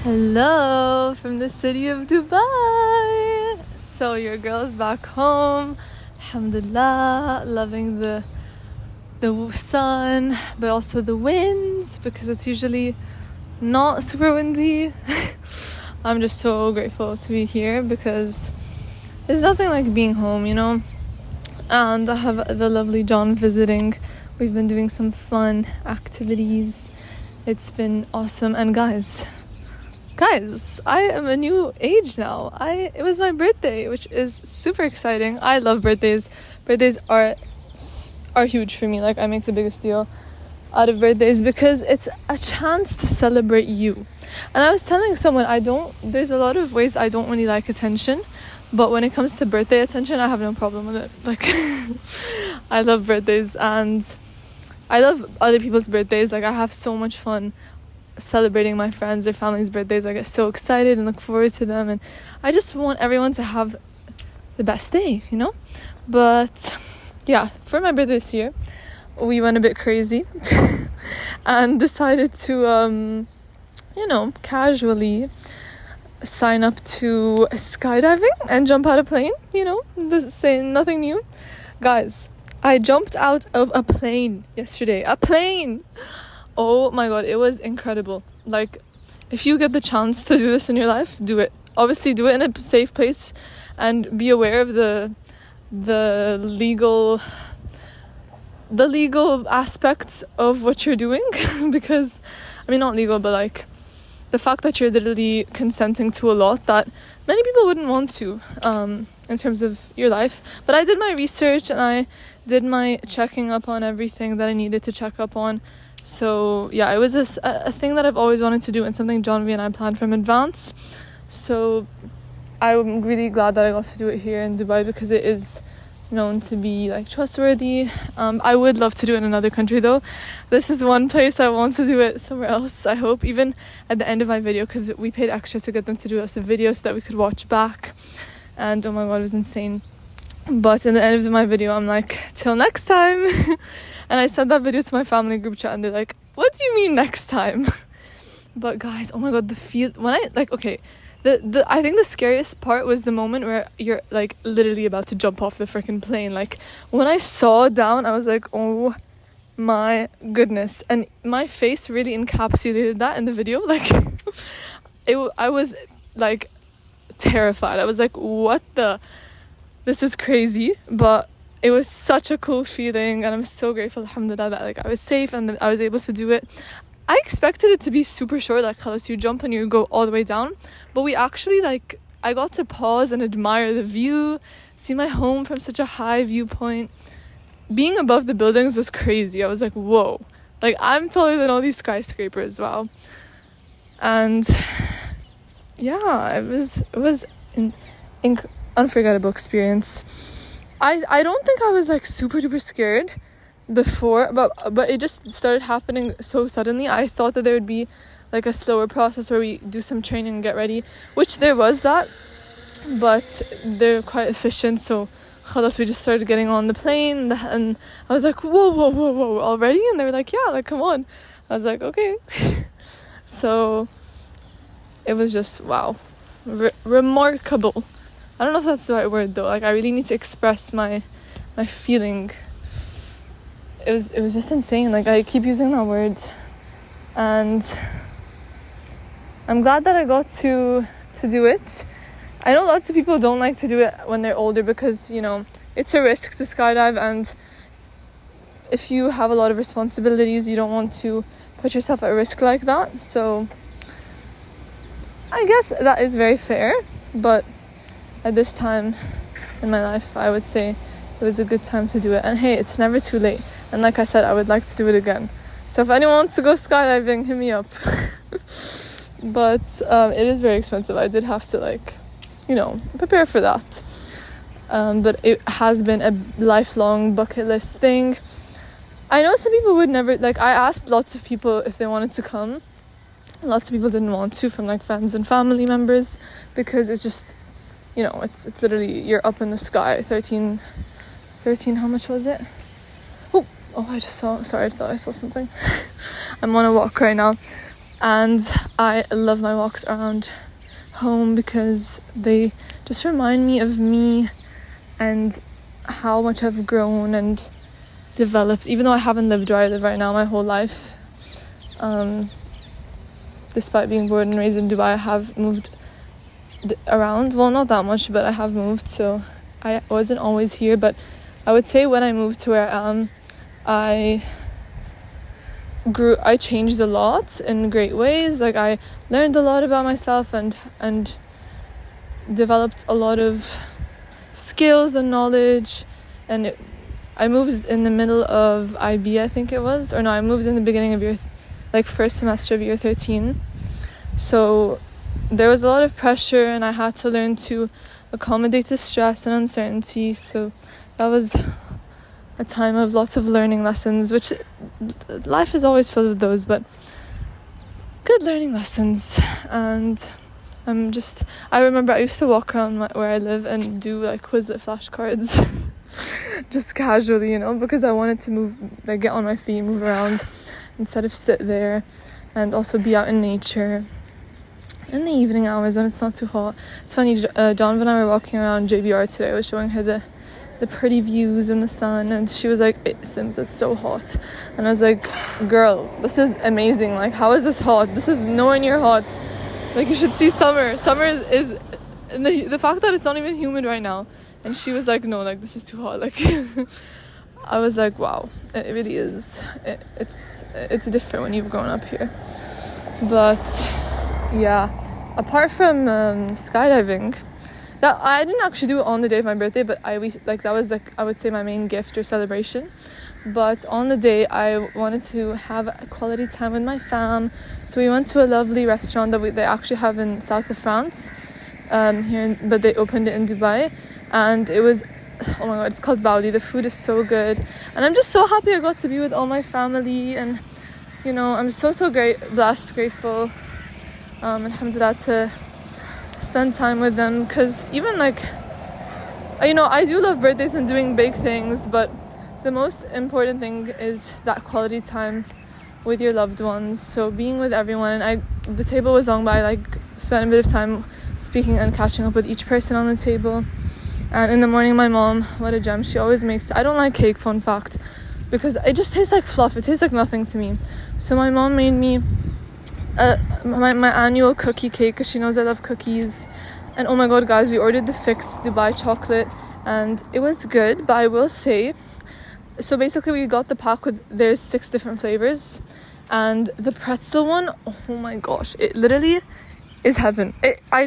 Hello from the city of Dubai. So your girl's back home. Alhamdulillah, loving the sun, but also the winds because it's usually not super windy. I'm just so grateful to be here because there's nothing like being home, you know. And I have the lovely John visiting. We've been doing some fun activities. It's been awesome. And guys, I am a new age now. It was my birthday, which is super exciting. I love birthdays. Birthdays are huge for me. Like, I make the biggest deal out of birthdays because it's a chance to celebrate you. And I was telling someone there's a lot of ways I don't really like attention, but when it comes to birthday attention, I have no problem with it. Like, I love birthdays and I love other people's birthdays. Like, I have so much fun celebrating my friends or family's birthdays. I get so excited and look forward to them, and I just want everyone to have the best day, you know. But yeah, for my birthday this year we went a bit crazy and decided to casually sign up to skydiving and jump out of a plane, you know, saying nothing new. Guys, I jumped out of a plane yesterday. A plane! Oh my god, it was incredible. Like, if you get the chance to do this in your life, do it. Obviously, do it in a safe place and be aware of the legal aspects of what you're doing because, I mean, not legal, but like the fact that you're literally consenting to a lot that many people wouldn't want to in terms of your life. But I did my research and I did my checking up on everything that I needed to check up on. So yeah, it was a thing that I've always wanted to do and something John V and I planned from advance. So I'm really glad that I got to do it here in Dubai because it is known to be like trustworthy. I would love to do it in another country though. This is one place I want to do it somewhere else, I hope, even at the end of my video, because we paid extra to get them to do us a video so that we could watch back. And oh my god, it was insane. But in the end of my video I'm like, till next time. And I sent that video to my family group chat and they're like, what do you mean next time? But guys, oh my god, when I like, okay, I think the scariest part was the moment where you're like literally about to jump off the freaking plane. Like, when I saw down, I was like, oh my goodness. And my face really encapsulated that in the video. Like, I was like terrified. I was like, this is crazy. But it was such a cool feeling, and I'm so grateful, alhamdulillah, that like I was safe and I was able to do it. I expected it to be super short, like khalas, you jump and you go all the way down, but we actually, like, I got to pause and admire the view, see my home from such a high viewpoint. Being above the buildings was crazy. I was like, whoa, like I'm taller than all these skyscrapers, wow. And yeah, it was an unforgettable experience. I don't think I was like super duper scared before, but it just started happening so suddenly. I thought that there would be like a slower process where we do some training and get ready, which there was that, but they're quite efficient. So khalas, we just started getting on the plane and I was like, whoa already? And they were like, yeah, like come on. I was like, okay. So it was just wow, remarkable. I don't know if that's the right word though. Like, I really need to express my feeling. It was just insane. Like, I keep using that word, and I'm glad that I got to do it. I know lots of people don't like to do it when they're older because, you know, it's a risk to skydive, and if you have a lot of responsibilities, you don't want to put yourself at risk like that. So I guess that is very fair, but at this time in my life, I would say it was a good time to do it. And hey, it's never too late. And like I said, I would like to do it again. So if anyone wants to go skydiving, hit me up. But it is very expensive. I did have to, like, you know, prepare for that. But it has been a lifelong bucket list thing. I know some people would never, like, I asked lots of people if they wanted to come. Lots of people didn't want to, from like friends and family members, because it's just, you know, it's literally, you're up in the sky. 13, how much was it? Oh, I just saw, sorry, I thought I saw something. I'm on a walk right now. And I love my walks around home because they just remind me of me and how much I've grown and developed, even though I haven't lived where I live right now my whole life. Despite being born and raised in Dubai, I have moved around. Well, not that much, but I have moved, so I wasn't always here. But I would say when I moved to where I am, I changed a lot in great ways. Like, I learned a lot about myself and developed a lot of skills and knowledge. And I moved in the middle of IB, I think it was, or no, I moved in the beginning of first semester of year 13. So there was a lot of pressure, and I had to learn to accommodate the stress and uncertainty. So that was a time of lots of learning lessons, which life is always full of those, but good learning lessons. And I remember I used to walk around where I live and do like Quizlet flashcards just casually, because I wanted to move, like get on my feet, move around instead of sit there, and also be out in nature in the evening hours when it's not too hot. It's funny, John and I were walking around JBR today. I was showing her the pretty views in the sun, and she was like, Sims, it's so hot. And I was like, girl, this is amazing. Like, how is this hot? This is nowhere near hot. Like, you should see summer. Summer is the fact that it's not even humid right now. And she was like, no, like, this is too hot. Like, I was like, wow, it really is. It's different when you've grown up here. But yeah, apart from skydiving, that I didn't actually do it on the day of my birthday, but that was I would say my main gift or celebration. But on the day, I wanted to have a quality time with my fam, so we went to a lovely restaurant that they actually have in south of France, but they opened it in Dubai, and it was, oh my god, it's called Baudi. The food is so good, and I'm just so happy I got to be with all my family, and I'm so blessed, grateful, alhamdulillah, to spend time with them, because even I do love birthdays and doing big things, but the most important thing is that quality time with your loved ones. So being with everyone, and the table was long, but I spent a bit of time speaking and catching up with each person on the table. And in the morning, my mom, what a gem, she always makes, I don't like cake, fun fact, because it just tastes like fluff. It tastes like nothing to me. So my mom made me my annual cookie cake, because she knows I love cookies. And oh my god, guys, we ordered the Fix Dubai chocolate, and it was good. But I will say, so basically we got the pack there's 6 different flavors, and the pretzel one, oh my gosh, it literally is heaven. I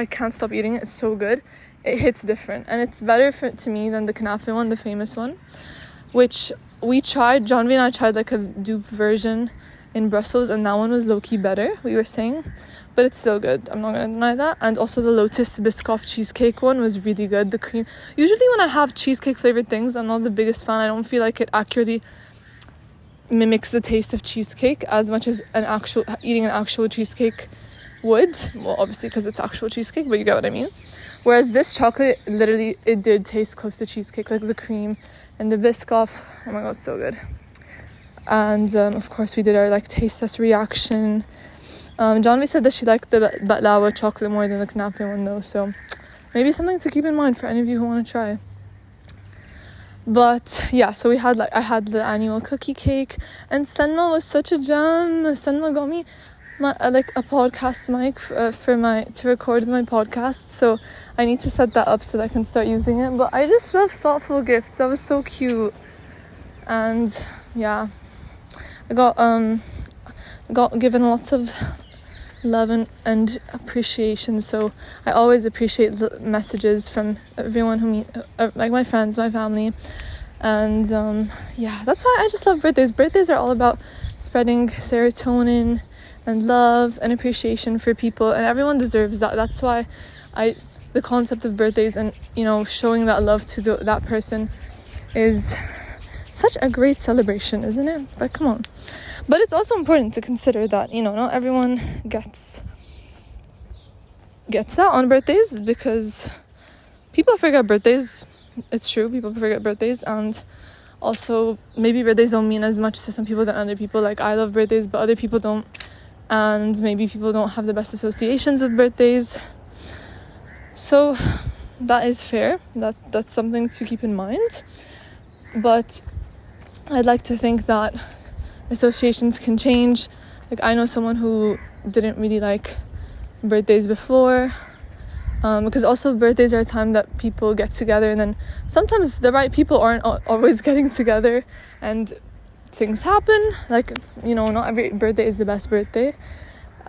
can't stop eating it. It's so good. It hits different, and it's better to me than the knafe one, the famous one, which we tried. Janvi and I tried like a dupe version in Brussels, and that one was low-key better, we were saying, but it's still good, I'm not gonna deny that. And also the Lotus Biscoff cheesecake one was really good. The cream, usually when I have cheesecake flavored things, I'm not the biggest fan. I don't feel like it accurately mimics the taste of cheesecake as much as eating an actual cheesecake would. Well, obviously because it's actual cheesecake, but you get what I mean. Whereas this chocolate, literally, it did taste close to cheesecake, like the cream and the Biscoff. Oh my god, so good. And of course we did our taste test reaction. Janvi said that she liked the baklava chocolate more than the knafe one though, so maybe something to keep in mind for any of you who want to try. But yeah, so I had the annual cookie cake, and Selma was such a gem. Selma got me a podcast mic to record my podcast, so I need to set that up so that I can start using it. But I just love thoughtful gifts. That was so cute. And yeah, I got given lots of love and appreciation, so I always appreciate the messages from everyone who my friends, my family. And yeah, that's why I just love birthdays. Birthdays are all about spreading serotonin and love and appreciation for people, and everyone deserves that. That's why the concept of birthdays and showing that love to that person is such a great celebration, isn't it? Like, come on. But it's also important to consider that not everyone gets that on birthdays, because people forget birthdays. It's true, people forget birthdays, and also maybe birthdays don't mean as much to some people than other people. Like, I love birthdays, but other people don't. and maybe people don't have the best associations with birthdays. So that is fair. That's something to keep in mind. But I'd like to think that associations can change. Like, I know someone who didn't really like birthdays before, because also birthdays are a time that people get together, and then sometimes the right people aren't always getting together, and things happen. Like, you know, not every birthday is the best birthday,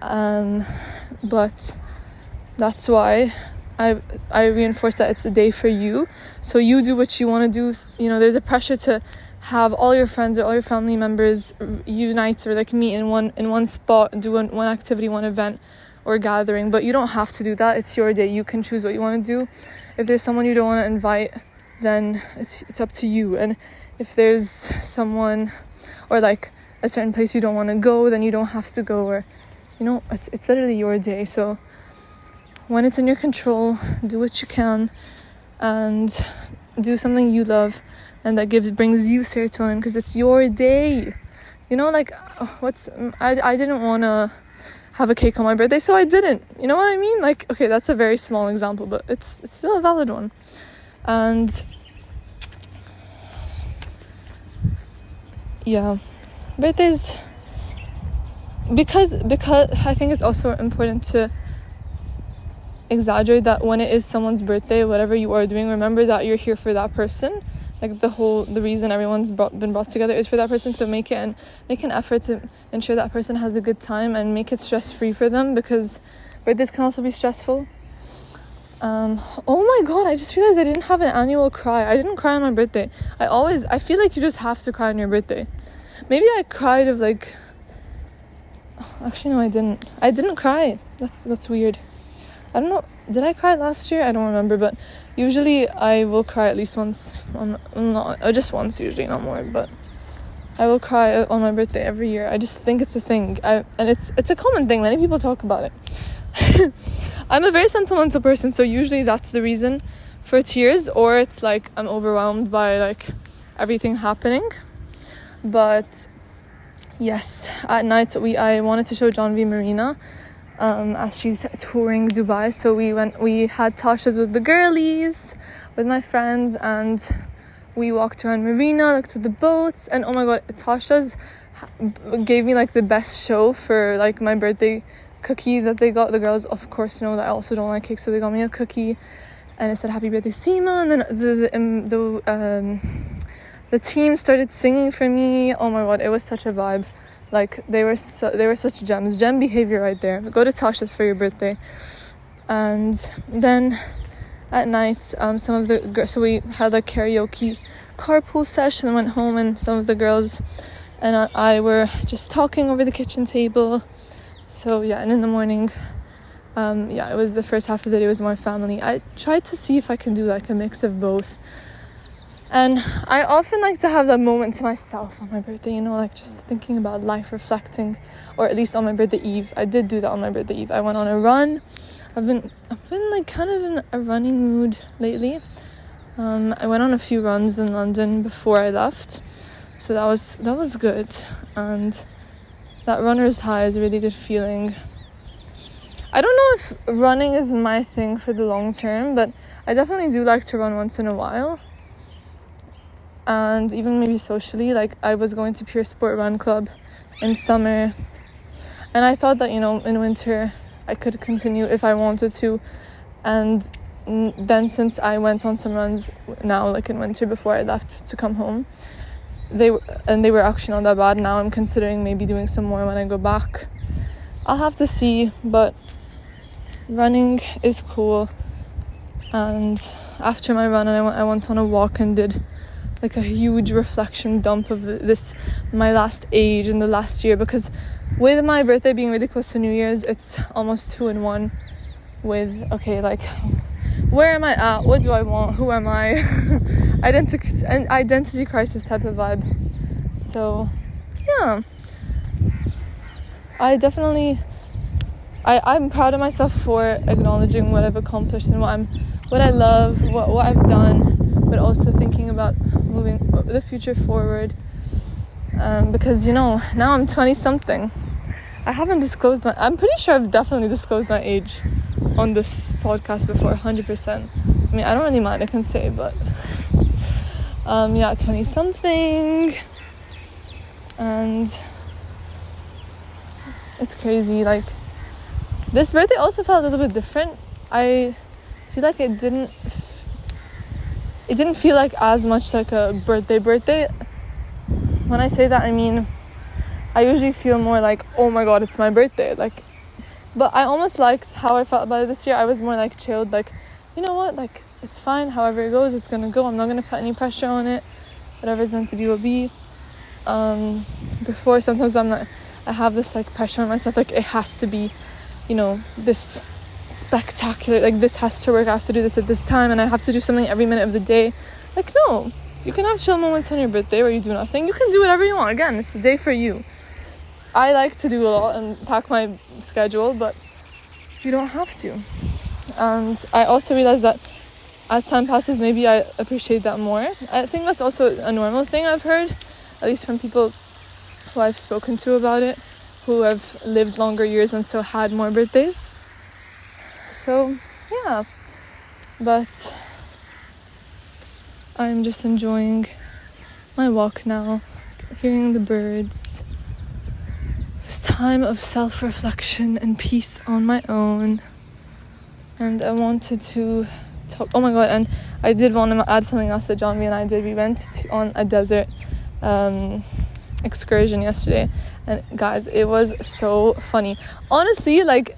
but that's why I reinforce that it's a day for you. So you do what you want to do. You know, there's a pressure to have all your friends or all your family members unite or like meet in one spot, do one activity, one event or gathering, but you don't have to do that. It's your day. You can choose what you want to do. If there's someone you don't want to invite, then it's up to you. And if there's someone or like a certain place you don't want to go, then you don't have to go. Or, you know, it's literally your day. So when it's in your control, do what you can and do something you love and that brings you serotonin, because it's your day. You know, like, I didn't want to have a cake on my birthday, so I didn't. You know what I mean? Like, okay, that's a very small example, but it's still a valid one. And yeah, birthdays, because I think it's also important to exaggerate that when it is someone's birthday, whatever you are doing, remember that you're here for that person. Like, the reason everyone's been brought together is for that person, to make an effort to ensure that person has a good time and make it stress-free for them, because birthdays can also be stressful. Oh my god, I just realized I didn't have an annual cry. I didn't cry on my birthday. I feel like you just have to cry on your birthday. Maybe I cried of like, actually no, I didn't cry. That's weird. I don't know, did I cry last year? I don't remember, but usually I will cry at least once, just once usually, not more, but I will cry on my birthday every year. I just think it's a thing, and it's a common thing. Many people talk about it. I'm a very sentimental person, so usually that's the reason for tears, or it's like I'm overwhelmed by like everything happening. But yes, at night I wanted to show John V Marina as she's touring Dubai, so we had Tasha's with the girlies, with my friends, and we walked around Marina, looked at the boats, and oh my god, Tasha's gave me like the best show for like my birthday cookie that they got. The girls, of course, know that I also don't like cake, so they got me a cookie and it said happy birthday Seema, and then the team started singing for me. Oh my god, it was such a vibe. Like, they were such gems. Gem behavior right there. Go to Tasha's for your birthday. And then at night, some of the girls, so we had a karaoke carpool session and went home, and some of the girls and I were just talking over the kitchen table. So yeah, and in the morning, it was the first half of the day was more family. I tried to see if I can do like a mix of both. And I often like to have that moment to myself on my birthday, you know, like just thinking about life, reflecting, or at least on my birthday eve. I did do that on my birthday eve. I went on a run. I've been like kind of in a running mood lately. I went on a few runs in London before I left, so that was good. And that runner's high is a really good feeling. I don't know if running is my thing for the long term, but I definitely do like to run once in a while. And even maybe socially, like I was going to Pure Sport Run Club in summer, and I thought that, you know, in winter I could continue if I wanted to. And then since I went on some runs now, like in winter before I left to come home, they were actually not that bad. Now I'm considering maybe doing some more when I go back. I'll have to see, but running is cool. And after my run, I went on a walk and did like a huge reflection dump of my last age in the last year, because with my birthday being really close to New Year's, it's almost 2 in 1 with, okay, like, where am I at? What do I want? Who am I? Identity crisis type of vibe. So, yeah. I'm proud of myself for acknowledging what I've accomplished and what I love, what I've done, but also thinking about moving the future forward. Because, you know, now I'm 20 something. I haven't disclosed I'm pretty sure I've definitely disclosed my age on this podcast before, 100%. I mean, I don't really mind, I can say, but 20 something, and it's crazy. Like, this birthday also felt a little bit different. I feel like it didn't feel like as much like a birthday. When I say that, I mean, I usually feel more like, oh my god, it's my birthday, like, but I almost liked how I felt about it this year. I was more like chilled, like, you know what, like, it's fine, however it goes, it's gonna go. I'm not gonna put any pressure on it. Whatever's meant to be will be. Before, sometimes I have this like pressure on myself, like it has to be, you know, this spectacular, like this has to work, I have to do this at this time, and I have to do something every minute of the day. Like, no, you can have chill moments on your birthday where you do nothing. You can do whatever you want. Again, it's the day for you. I like to do a lot and pack my schedule, but you don't have to. And I also realized that as time passes, maybe I appreciate that more. I think that's also a normal thing I've heard, at least from people who I've spoken to about it, who have lived longer years and so had more birthdays. So, yeah. But I'm just enjoying my walk now, hearing the birds. This time of self-reflection and peace on my own. And I wanted to talk, oh my god, and I did want to add something else that John and I did. We went on a desert excursion yesterday, and guys, it was so funny. Honestly, like,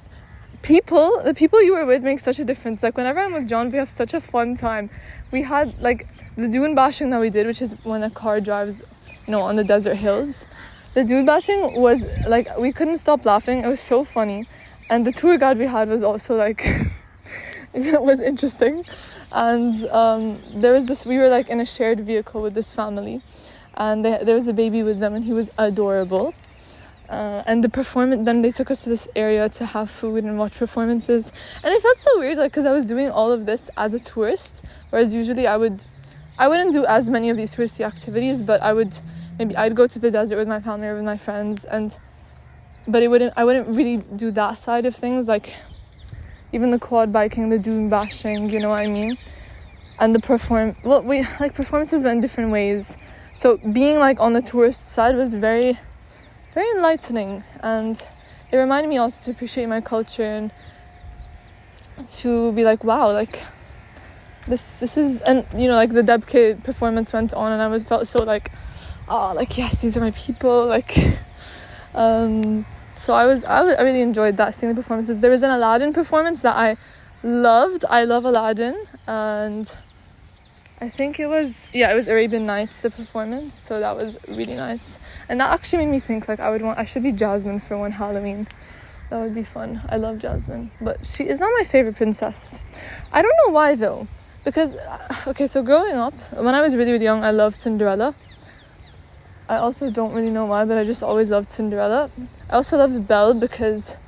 the people you were with make such a difference. Like, whenever I'm with John, we have such a fun time. We had like the dune bashing that we did, which is when a car drives, you know, on the desert hills. The dune bashing was like, we couldn't stop laughing. It was so funny. And the tour guide we had was also like it was interesting. And there was this, we were like in a shared vehicle with this family, and there was a baby with them, and he was adorable. And then they took us to this area to have food and watch performances, and it felt so weird, like, because I was doing all of this as a tourist, whereas usually I wouldn't do as many of these touristy activities, but I'd go to the desert with my family or with my friends, but I wouldn't really do that side of things, like even the quad biking, the dune bashing, you know what I mean? And performances, but in different ways. So being like on the tourist side was very, very enlightening, and it reminded me also to appreciate my culture and to be like, wow, like this is, and you know, like the Debke performance went on, and I felt so like, oh, like, yes, these are my people, like so I really enjoyed that, seeing the performances. There was an Aladdin performance that I loved. I love Aladdin, and I think it was Arabian Nights, the performance, so that was really nice. And that actually made me think, like, I should be Jasmine for one Halloween. That would be fun. I love Jasmine, but she is not my favorite princess. I don't know why though, because okay, so growing up, when I was really, really young, I loved Cinderella. I also don't really know why, but I just always loved Cinderella. I also loved Belle because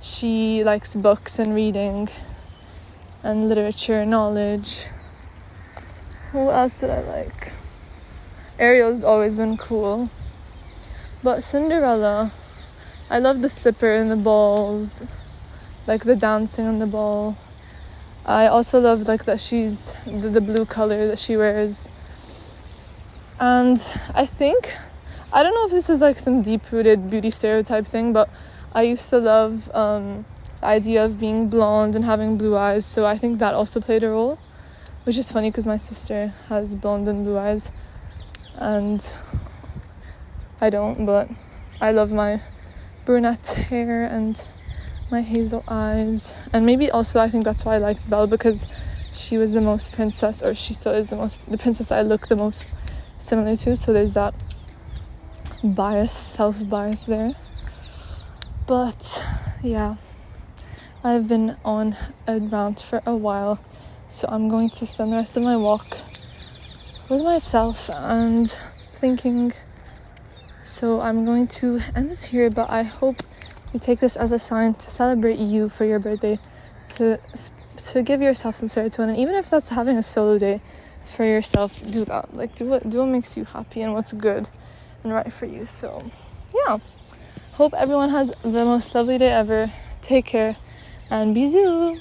she likes books and reading and literature, knowledge. Who else did I like? Ariel's always been cool. But Cinderella, I love the slipper and the balls, like the dancing on the ball. I also love like that she's the blue color that she wears. And I think, I don't know if this is like some deep-rooted beauty stereotype thing, but I used to love the idea of being blonde and having blue eyes, so I think that also played a role, which is funny because my sister has blonde and blue eyes, and I don't, but I love my brunette hair and my hazel eyes. And maybe also I think that's why I liked Belle, because she was the most princess, or she still is the princess that I look the most similar to, so there's that self-bias there. But yeah, I've been on a rant for a while, so I'm going to spend the rest of my walk with myself and thinking. So I'm going to end this here, but I hope you take this as a sign to celebrate you for your birthday, to give yourself some serotonin, even if that's having a solo day for yourself. Do that, like do what makes you happy and what's good and right for you. So yeah, Hope everyone has the most lovely day ever. Take care and Bizou.